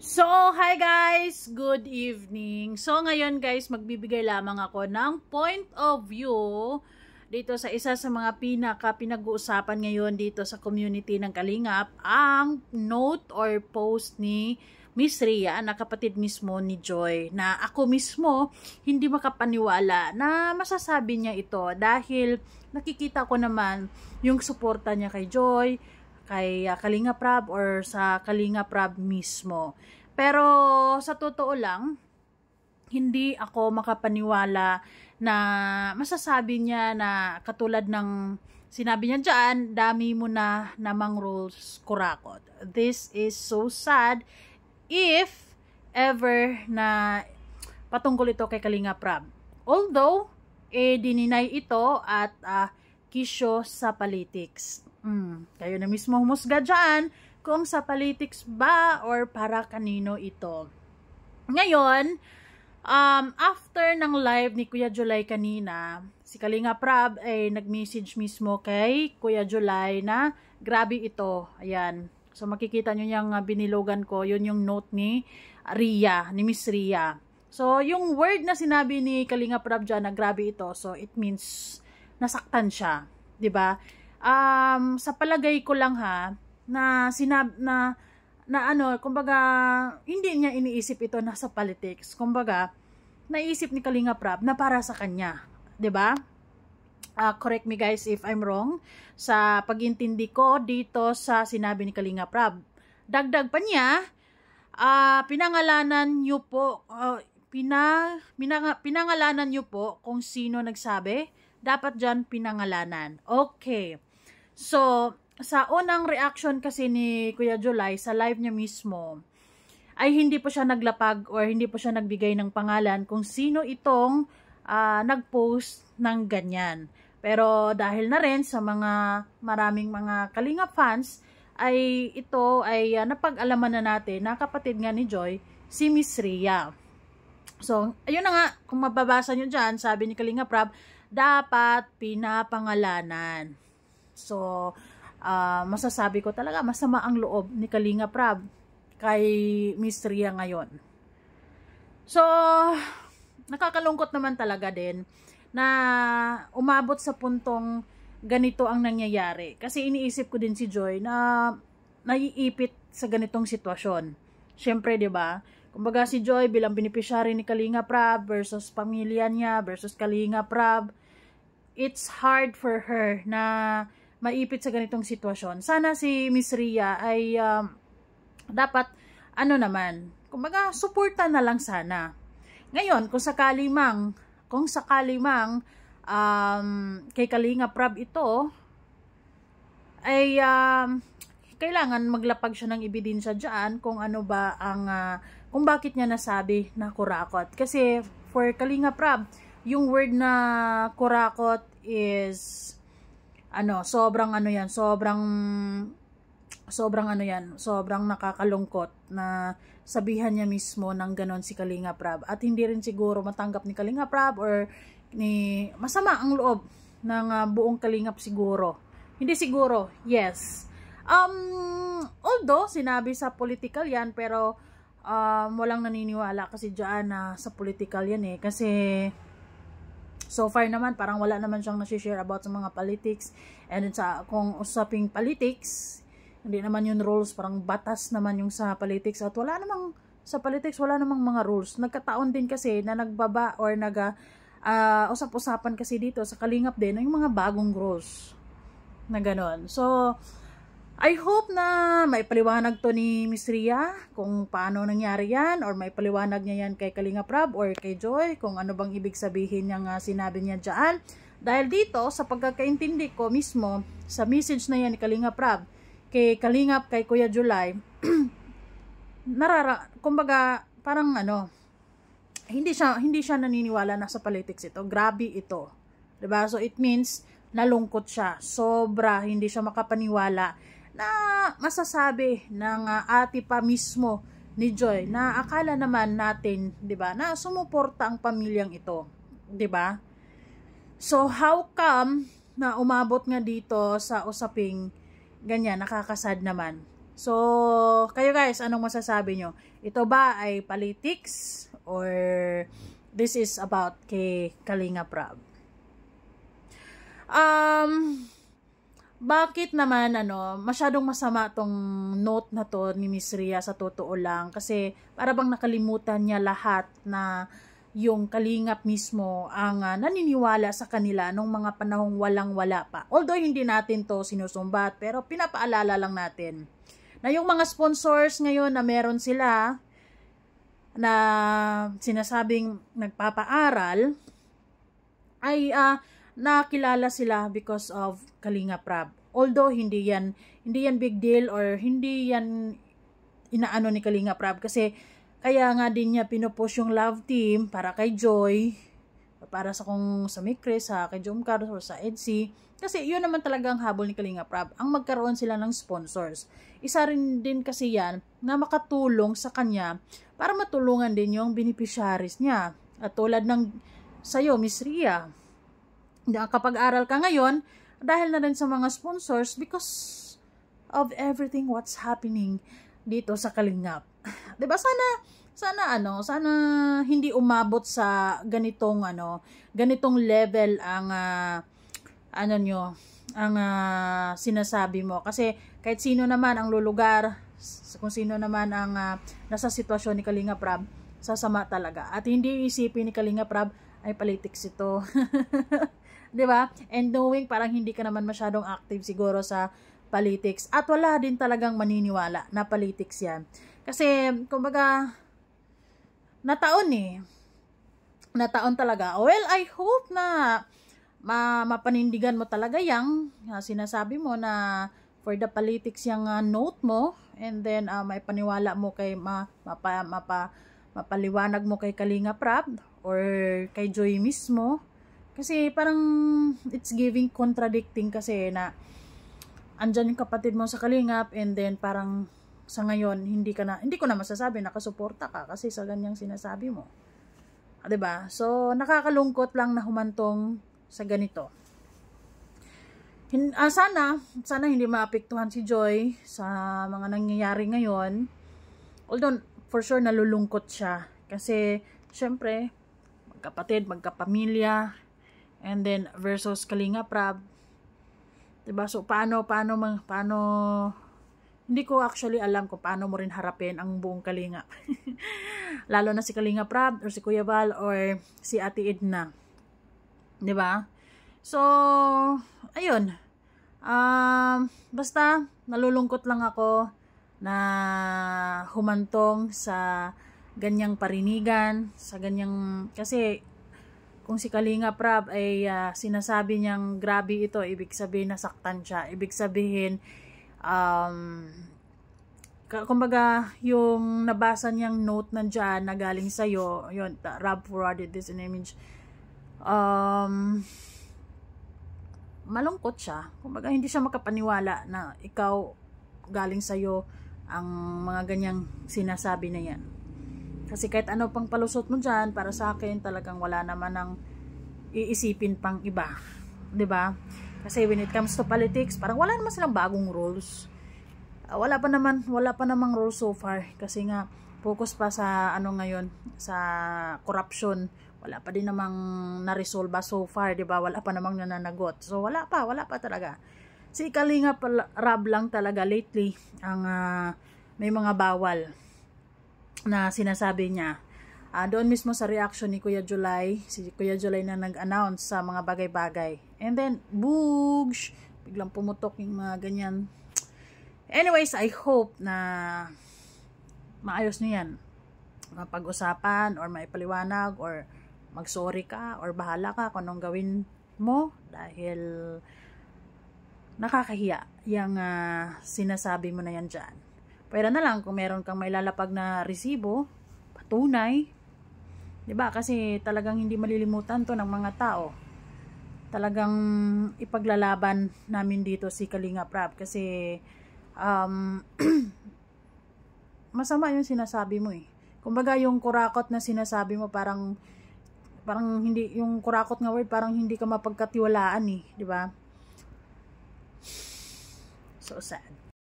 So, hi guys! Good evening. So, ngayon guys, magbibigay lamang ako ng point of view dito sa isa sa mga pinag-uusapan ngayon dito sa community ng Kalingap, ang note or post ni Miss Ria, na kapatid mismo ni Joy, na ako mismo hindi makapaniwala na masasabi niya ito dahil nakikita ko naman yung suporta niya kay Joy, kay Kalinga Prab or sa Kalinga Prab mismo. Pero sa totoo lang, hindi ako makapaniwala na masasabi niya na katulad ng sinabi niya dyan, dami mo na namang rules, kurakot. This is so sad if ever na patungkol ito kay Kalinga Prab. Although, dininay ito at kisyo sa politics. Kayo na mismo humusga dyan kung sa politics ba or para kanino ito. Ngayon, after ng live ni Kuya July kanina, si Kalinga Prab ay nag-message mismo kay Kuya July na grabe ito. Ayan. So makikita nyo yung binilogan ko, yun yung note ni Ria, ni Miss Ria. So yung word na sinabi ni Kalinga Prab dyan na grabe ito, so it means nasaktan siya. 'Di ba? Sa palagay ko lang na kumbaga hindi niya iniisip ito na sa politics. Kumbaga naisip ni Kalinga Prab na para sa kanya, 'di ba? Correct me guys if I'm wrong sa pag-intindi ko dito sa sinabi ni Kalinga Prab. Dagdag pa niya, pinangalanan niyo po pinangalanan niyo po kung sino nagsabi. Dapat dyan pinangalanan. Okay. So, sa unang reaction kasi ni Kuya July sa live niya mismo, ay hindi po siya naglapag or hindi po siya nagbigay ng pangalan kung sino itong nag-post ng ganyan. Pero dahil na rin sa maraming mga Kalinga fans, ay ito ay napag-alaman na natin na kapatid nga ni Joy, si Miss Ria. So, ayun na nga, kung mababasa nyo dyan, sabi ni Kalinga Prab, dapat pinapangalanan. So, masasabi ko talaga, masama ang loob ni Kalinga Prab kay Miss Ria ngayon. So, nakakalungkot naman talaga din na umabot sa puntong ganito ang nangyayari. Kasi iniisip ko din si Joy na naiipit sa ganitong sitwasyon. Siyempre, 'di ba? Kumbaga si Joy bilang beneficiary ni Kalinga Prab versus pamilya niya versus Kalinga Prab, it's hard for her na maipit sa ganitong sitwasyon. Sana si Miss Ria ay dapat naman, kumbaga suporta na lang sana. Ngayon, kung sakali mang kay Kalinga Prab ito ay kailangan maglapag siya ng ebidensya dyan kung ano ba ang kung bakit niya nasabi na kurakot. Kasi for Kalinga Prab, yung word na kurakot is sobrang nakakalungkot na sabihan niya mismo ng ganon si Kalinga Prab. At hindi rin siguro matanggap ni Kalinga Prab or masama ang loob ng buong Kalingap siguro. Hindi siguro, yes. Although sinabi sa political yan, pero walang naniniwala kasi dyan na sa political yan kasi so far naman parang wala naman siyang nasi-share about sa mga politics. And kung usaping politics, hindi naman yung rules, parang batas naman yung sa politics. At sa politics wala namang mga rules. Nagkataon din kasi na nagbaba or usap-usapan kasi dito sa Kalingap din yung mga bagong rules na ganon. So, I hope na may paliwanag to ni Miss Ria kung paano nangyari yan, or may paliwanag niya yan kay Kalinga Prab or kay Joy kung ano bang ibig sabihin niyang sinabi niya dyan. Dahil dito, sa pagkakaintindi ko mismo, sa message na yan ni Kalinga Prab kay Kalingap, kay Kuya July, kumbaga parang hindi siya naniniwala na sa politics ito. Grabe ito. 'Di ba? So it means nalungkot siya. Sobra hindi siya makapaniwala na masasabi ng ate pa mismo ni Joy na akala naman natin, 'di ba, na sumuporta ang pamilyang ito, 'di ba? So how come na umabot nga dito sa usaping ganyan, nakakasad naman. So, kayo guys, anong masasabi nyo? Ito ba ay politics or this is about kay Kalinga Prab? Bakit naman masyadong masama tong note na to ni Miss Ria sa totoo lang, kasi para bang nakalimutan niya lahat na yung Kalingap mismo ang naniniwala sa kanila nung mga panahong walang-wala pa. Although hindi natin to sinusumbat, pero pinapaalala lang natin na yung mga sponsors ngayon na meron sila na sinasabing nagpapaaral ay nakilala sila because of Kalinga Prab. Although hindi yan big deal or hindi yan inaano ni Kalinga Prab, kasi kaya nga din niya pinupush yung love team para kay Joy, para sa Mikris, kay Jomcar, or sa Edsy. Kasi yun naman talaga ang habol ni Kalinga Prab, ang magkaroon sila ng sponsors. Isa rin din kasi yan na makatulong sa kanya para matulungan din yung beneficiaries niya. At tulad ng sayo, Miss Ria, kapag-aral ka ngayon dahil na rin sa mga sponsors because of everything what's happening dito sa Kalingap. 'Di ba? Sana hindi umabot sa ganitong level ang sinasabi mo, kasi kahit sino naman ang lulugar, kung sino naman ang nasa sitwasyon ni Kalinga Prab, sasama talaga. At hindi isipin ni Kalinga Prab ay politics ito. 'Di ba? And knowing parang hindi ka naman masyadong active siguro sa politics, at wala din talagang maniniwala na politics 'yan. Kasi kumbaga nataon talaga. Well, I hope na mapanindigan mo talaga yang sinasabi mo na for the politics yung note mo, and then may paniwala mo kay mapaliwanag mo kay Kalinga Prab or kay Joy mismo. Kasi parang it's giving contradicting, kasi na andyan yung kapatid mo sa Kalingap, and then parang sa ngayon hindi ko na masasabi nakasuporta ka kasi sa ganyang sinasabi mo. 'Di ba? So nakakalungkot lang na humantong sa ganito. Sana hindi maapektuhan si Joy sa mga nangyayari ngayon. Although for sure nalulungkot siya kasi syempre magkapatid, magkapamilya, and then versus Kalinga Prab. 'Di ba? So paano hindi ko actually alam kung paano mo rin harapin ang buong Kalinga. Lalo na si Kalinga Prab or si Kuya Val or si Ate Edna. 'Di ba? So ayun. Basta nalulungkot lang ako na humantong sa ganyang parinigan, sa ganyang, kasi kung si Kalinga Prab ay sinasabi niyang grabe ito, ibig sabihin nasaktan siya. Ibig sabihin kumbaga yung nabasa niyang note nandiyan na galing sa'yo, yun, Rob forwarded this in image, malungkot siya. Kumbaga hindi siya makapaniwala na ikaw galing sa'yo ang mga ganyang sinasabi na yan. Kasi kahit ano pang palusot mo dyan, para sa akin talagang wala naman ang iisipin pang iba, 'di ba? Kasi when it comes to politics, parang wala naman silang bagong rules. Wala pa namang rules so far, kasi nga focus pa sa ngayon, sa corruption. Wala pa din namang na-resolve so far, 'di ba? Wala pa namang nananagot. So wala pa talaga. Si Kalinga Prab lang talaga lately ang may mga bawal na sinasabi niya. Doon mismo sa reaction ni Kuya July, si Kuya July na nag-announce sa mga bagay-bagay. And then, boogs! Biglang pumutok yung mga ganyan. Anyways, I hope na maayos niyo yan. Mapag-usapan or maipaliwanag or mag-sorry ka or bahala ka kung anong gawin mo dahil nakakahiya yung sinasabi mo na yan dyan. Pwera na lang kung meron kang may lalapag na resibo, patunay. 'Di ba? Kasi talagang hindi malilimutan to ng mga tao. Talagang ipaglalaban namin dito si Kalinga Prab kasi masama yung sinasabi mo eh. Kumbaga yung kurakot na sinasabi mo parang hindi, yung kurakot nga word parang hindi ka mapagkatiwalaan eh, 'di ba? So sad.